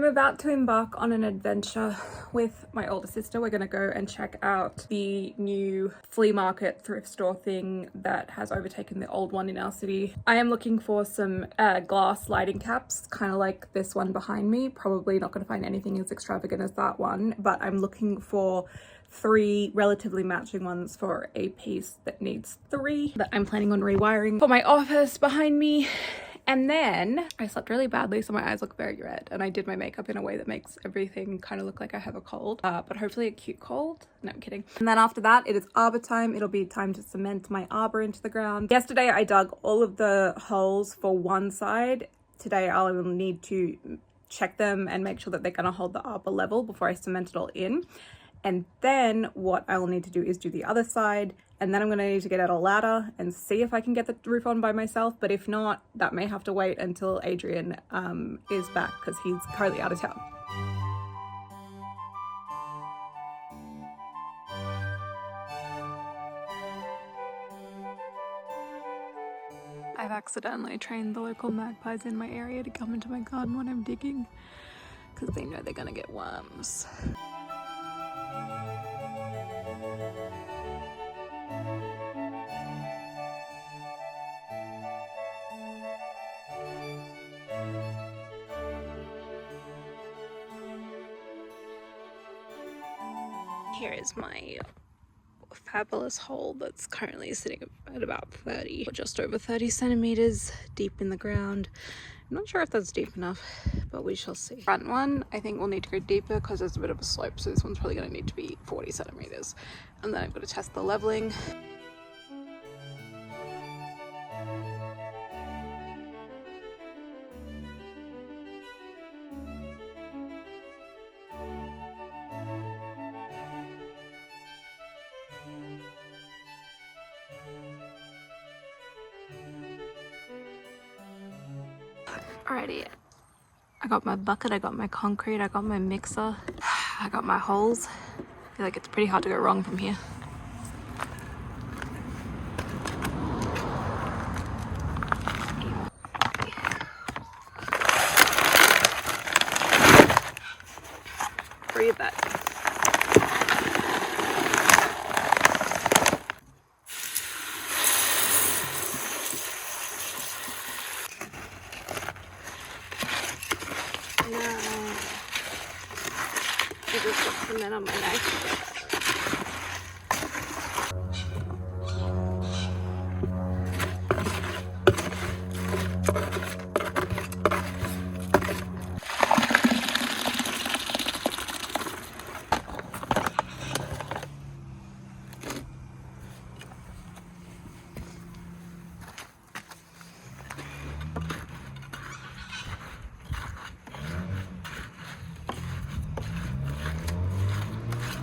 about to embark on an adventure with my older sister. We're gonna go and check out the new flea market thrift store thing that has overtaken the old one in our city. I am looking for some glass lighting caps, kind of like this one behind me. Probably not gonna find anything as extravagant as that one, but I'm looking for 3 relatively matching ones for a piece that needs 3 that I'm planning on rewiring for my office behind me. And then I slept really badly, so my eyes look very red, and I did my makeup in a way that makes everything kind of look like I have a cold, but hopefully a cute cold. No, I'm kidding. And then after that, it is Arbour time. It'll be time to cement my Arbour into the ground. Yesterday, I dug all of the holes for one side. Today, I'll need to check them and make sure that they're gonna hold the Arbour level before I cement it all in. And then what I will need to do is do the other side, and then I'm going to need to get out a ladder and see if I can get the roof on by myself. But if not, that may have to wait until Adrian is back, because he's currently out of town. I've accidentally trained the local magpies in my area to come into my garden when I'm digging, because they know they're going to get worms. Here is my fabulous hole that's currently sitting at about 30 or just over 30 centimeters deep in the ground. I'm not sure if that's deep enough, but we shall see. Front one, I think we'll need to go deeper because there's a bit of a slope, so this one's probably going to need to be 40 centimeters. And then I've got to test the leveling. Alrighty, I got my bucket, I got my concrete, I got my mixer, I got my holes. I feel like it's pretty hard to go wrong from here. Breathe that. I just got cement on my knife.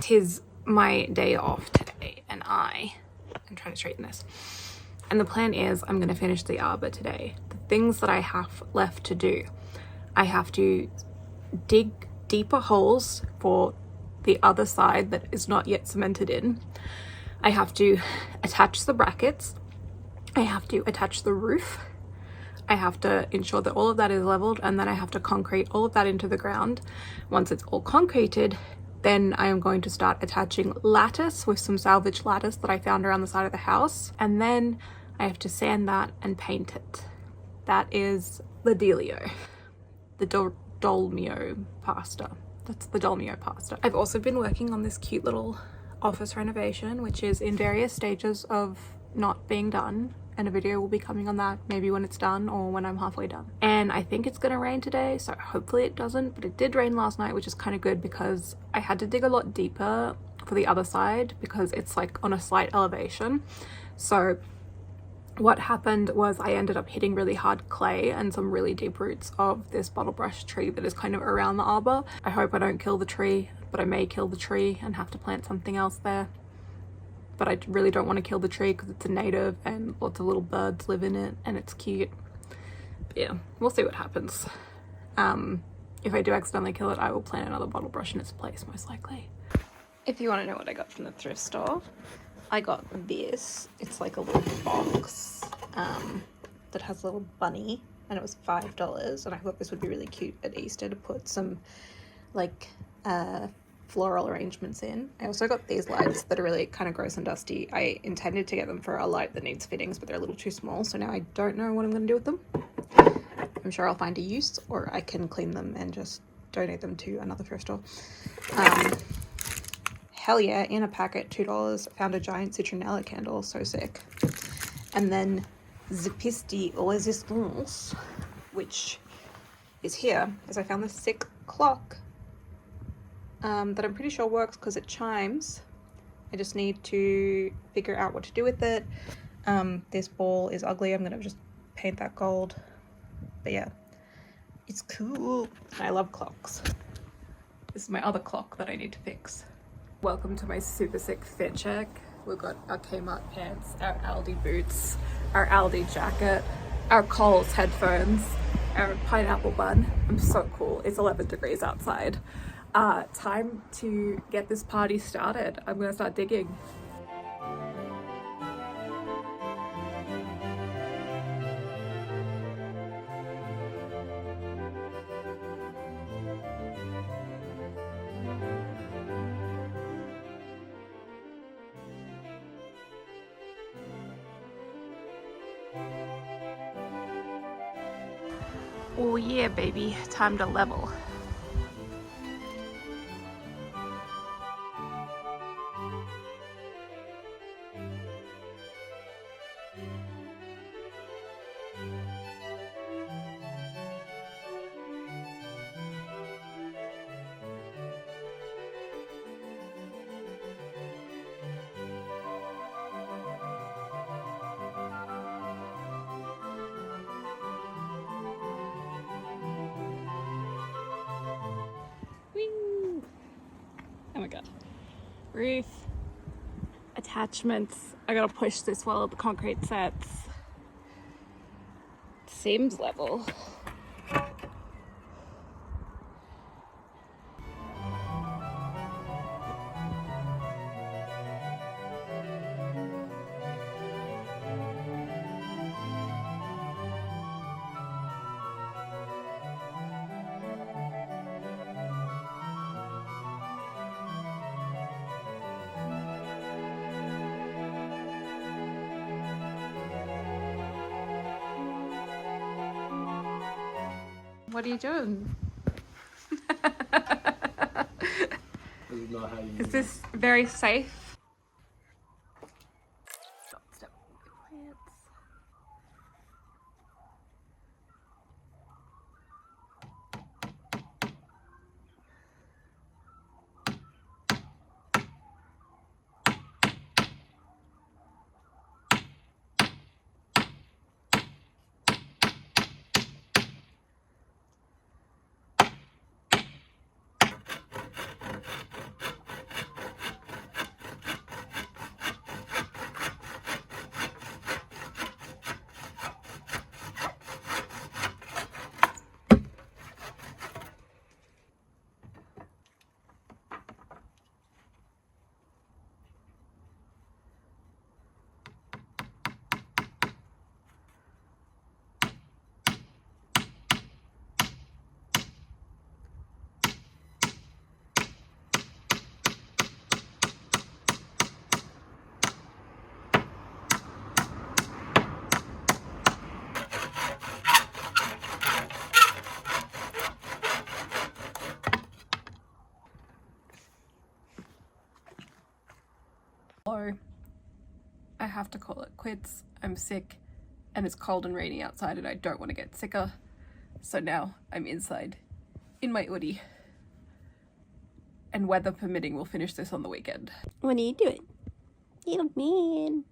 Tis my day off today, and I'm trying to straighten this. And the plan is I'm going to finish the Arbour today. The things that I have left to do, I have to dig deeper holes for the other side that is not yet cemented in. I have to attach the brackets. I have to attach the roof. I have to ensure that all of that is leveled, and then I have to concrete all of that into the ground. Once it's all concreted, then I am going to start attaching lattice with some salvage lattice that I found around the side of the house. And then I have to sand that and paint it. That is the dealio. The dolmio pasta. That's the dolmio pasta. I've also been working on this cute little office renovation, which is in various stages of not being done. And a video will be coming on that maybe when it's done or when I'm halfway done. And I think it's gonna rain today, so hopefully it doesn't, but it did rain last night, which is kind of good because I had to dig a lot deeper for the other side because it's like on a slight elevation. So what happened was I ended up hitting really hard clay and some really deep roots of this bottlebrush tree that is kind of around the Arbour. I hope I don't kill the tree, but I may kill the tree and have to plant something else there. But I really don't want to kill the tree because it's a native and lots of little birds live in it and it's cute. But yeah, we'll see what happens. If I do accidentally kill it, I will plant another bottle brush in its place, most likely. If you want to know what I got from the thrift store, I got this. It's like a little box that has a little bunny and it was $5, and I thought this would be really cute at Easter to put some like floral arrangements in. I also got these lights that are really kind of gross and dusty. I intended to get them for a light that needs fittings, but they're a little too small, so now I don't know what I'm going to do with them. I'm sure I'll find a use, or I can clean them and just donate them to another thrift store. Hell yeah, in a packet, $2, found a giant citronella candle, so sick. And then the piece de resistance, which is here, is I found this sick clock that I'm pretty sure works because it chimes. I just need to figure out what to do with it. This ball is ugly. I'm gonna just paint that gold. But yeah, it's cool. I love clocks. This is my other clock that I need to fix. Welcome to my super sick fit check. We've got our Kmart pants, our Aldi boots, our Aldi jacket, our Coles headphones, our pineapple bun. I'm so cool. It's 11 degrees outside. Time to get this party started. I'm gonna start digging. Oh yeah, baby, time to level. Oh my god. Roof. Attachments. I gotta push this while the concrete sets. Seems level. What are you doing? Is this very safe? Stop. Plants. Hello. I have to call it quits. I'm sick and it's cold and rainy outside and I don't want to get sicker. So now I'm inside in my hoodie. And weather permitting, we'll finish this on the weekend. What are you doing? Little man.